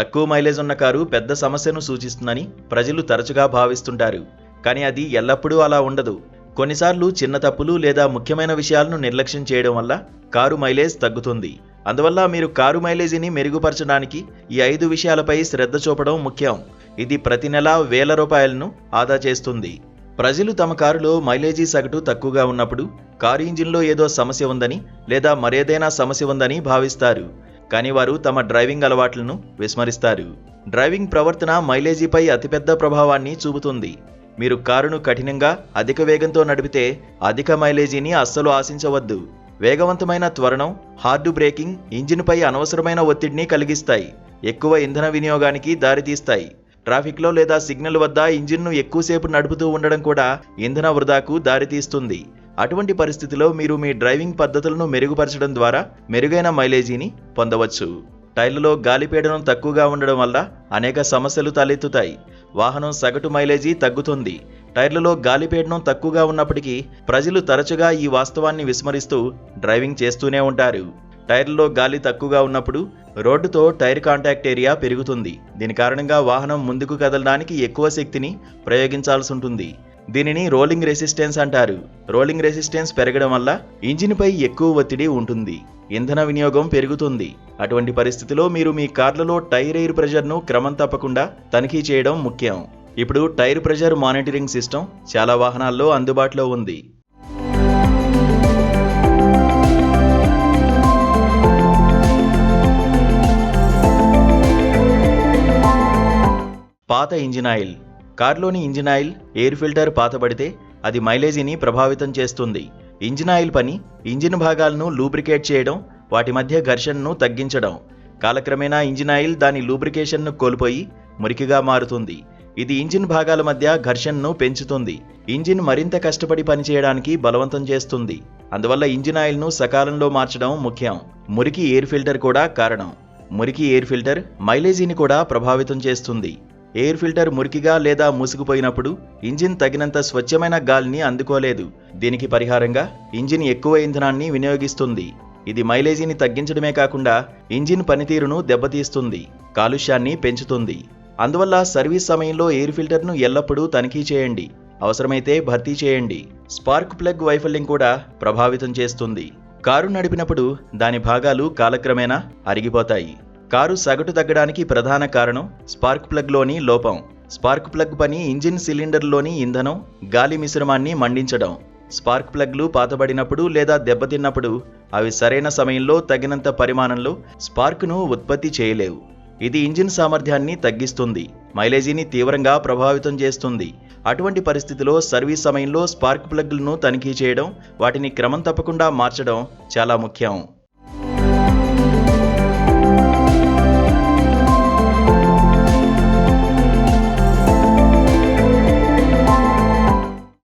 తక్కువ మైలేజ్ ఉన్న కారు పెద్ద సమస్యను సూచిస్తుందని ప్రజలు తరచుగా భావిస్తుంటారు. కానీ అది ఎల్లప్పుడూ అలా ఉండదు. కొన్నిసార్లు చిన్న తప్పులు లేదా ముఖ్యమైన విషయాలను నిర్లక్ష్యం చేయడం వల్ల కారు మైలేజ్ తగ్గుతుంది. అందువల్ల మీరు కారు మైలేజీని మెరుగుపరచడానికి ఈ 5 విషయాలపై శ్రద్ధ చూపడం ముఖ్యం. ఇది ప్రతి నెలా వేల రూపాయలను ఆదా చేస్తుంది. ప్రజలు తమ కారులో మైలేజీ సగటు తక్కువగా ఉన్నప్పుడు కారు ఇంజిన్లో ఏదో సమస్య ఉందని లేదా మరేదైనా సమస్య ఉందని భావిస్తారు. కానీ వారు తమ డ్రైవింగ్ అలవాట్లను విస్మరిస్తారు. డ్రైవింగ్ ప్రవర్తన మైలేజీపై అతిపెద్ద ప్రభావాన్ని చూపుతుంది. మీరు కారును కఠినంగా అధిక వేగంతో నడిపితే అధిక మైలేజీని అస్సలు ఆశించవద్దు. వేగవంతమైన త్వరణం, హార్డ్ బ్రేకింగ్ ఇంజిన్పై అనవసరమైన ఒత్తిడిని కలిగిస్తాయి, ఎక్కువ ఇంధన వినియోగానికి దారితీస్తాయి. ట్రాఫిక్లో లేదా సిగ్నల్ వద్ద ఇంజిన్ను ఎక్కువసేపు నడుపుతూ ఉండడం కూడా ఇంధన వృధాకు దారితీస్తుంది. అటువంటి పరిస్థితిలో మీరు మీ డ్రైవింగ్ పద్ధతులను మెరుగుపరచడం ద్వారా మెరుగైన మైలేజీని పొందవచ్చు. టైర్లలో గాలిపీడనం తక్కువగా ఉండడం వల్ల అనేక సమస్యలు తలెత్తుతాయి. వాహనం సగటు మైలేజీ తగ్గుతుంది. టైర్లలో గాలిపీడనం తక్కువగా ఉన్నప్పటికీ ప్రజలు తరచుగా ఈ వాస్తవాన్ని విస్మరిస్తూ డ్రైవింగ్ చేస్తూనే ఉంటారు. టైర్లలో గాలి తక్కువగా ఉన్నప్పుడు రోడ్డుతో టైర్ కాంటాక్ట్ ఏరియా పెరుగుతుంది. దీని కారణంగా వాహనం ముందుకు కదలడానికి ఎక్కువ శక్తిని ప్రయోగించాల్సి ఉంటుంది. దీనిని రోలింగ్ రెసిస్టెన్స్ అంటారు. రోలింగ్ రెసిస్టెన్స్ పెరగడం వల్ల ఇంజిన్పై ఎక్కువ ఒత్తిడి ఉంటుంది, ఇంధన వినియోగం పెరుగుతుంది. అటువంటి పరిస్థితిలో మీరు మీ కార్లలో టైర్ ఎయిర్ ప్రెషర్ను క్రమం తప్పకుండా తనిఖీ చేయడం ముఖ్యం. ఇప్పుడు టైర్ ప్రెషర్ మానిటరింగ్ సిస్టమ్ చాలా వాహనాల్లో అందుబాటులో ఉంది. పాత ఇంజిన్ ఆయిల్. కార్లోని ఇంజిన్ ఆయిల్, ఎయిర్ ఫిల్టర్ పాతబడితే అది మైలేజీని ప్రభావితం చేస్తుంది. ఇంజిన్ ఆయిల్ పని ఇంజిన్ భాగాలను లూబ్రికేట్ చేయడం, వాటి మధ్య ఘర్షణను తగ్గించడం. కాలక్రమేణా ఇంజిన్ ఆయిల్ దాని లూబ్రికేషన్ను కోల్పోయి మురికిగా మారుతుంది. ఇది ఇంజిన్ భాగాల మధ్య ఘర్షణను పెంచుతుంది, ఇంజిన్ మరింత కష్టపడి పనిచేయడానికి బలవంతం చేస్తుంది. అందువల్ల ఇంజిన్ ఆయిల్ను సకాలంలో మార్చడం ముఖ్యం. మురికి ఎయిర్ ఫిల్టర్ కూడా కారణం. మురికి ఎయిర్ ఫిల్టర్ మైలేజీని కూడా ప్రభావితం చేస్తుంది. ఎయిర్ ఫిల్టర్ మురికిగా లేదా మూసుకుపోయినప్పుడు ఇంజిన్ తగినంత స్వచ్ఛమైన గాలిని అందుకోలేదు. దీనికి పరిహారంగా ఇంజిన్ ఎక్కువ ఇంధనాన్ని వినియోగిస్తుంది. ఇది మైలేజీని తగ్గించడమే కాకుండా ఇంజిన్ పనితీరును దెబ్బతీస్తుంది, కాలుష్యాన్ని పెంచుతుంది. అందువల్ల సర్వీస్ సమయంలో ఎయిర్ ఫిల్టర్ను ఎల్లప్పుడూ తనిఖీ చేయండి, అవసరమైతే భర్తీ చేయండి. స్పార్క్ ప్లగ్ వైఫల్యం కూడా ప్రభావితం చేస్తుంది. కారు నడిపినప్పుడు దాని భాగాలు కాలక్రమేణా అరిగిపోతాయి. కారు సగటు తగ్గడానికి ప్రధాన కారణం స్పార్క్ ప్లగ్లోని లోపం. స్పార్క్ ప్లగ్ పని ఇంజిన్ సిలిండర్లోని ఇంధనం, గాలి మిశ్రమాన్ని మండించడం. స్పార్క్ ప్లగ్లు పాతబడినప్పుడు లేదా దెబ్బతిన్నప్పుడు అవి సరైన సమయంలో తగినంత పరిమాణంలో స్పార్క్ను ఉత్పత్తి చేయలేవు. ఇది ఇంజిన్ సామర్థ్యాన్ని తగ్గిస్తుంది, మైలేజీని తీవ్రంగా ప్రభావితం చేస్తుంది. అటువంటి పరిస్థితిలో సర్వీస్ సమయంలో స్పార్క్ ప్లగ్లను తనిఖీ చేయడం, వాటిని క్రమం తప్పకుండా మార్చడం చాలా ముఖ్యం.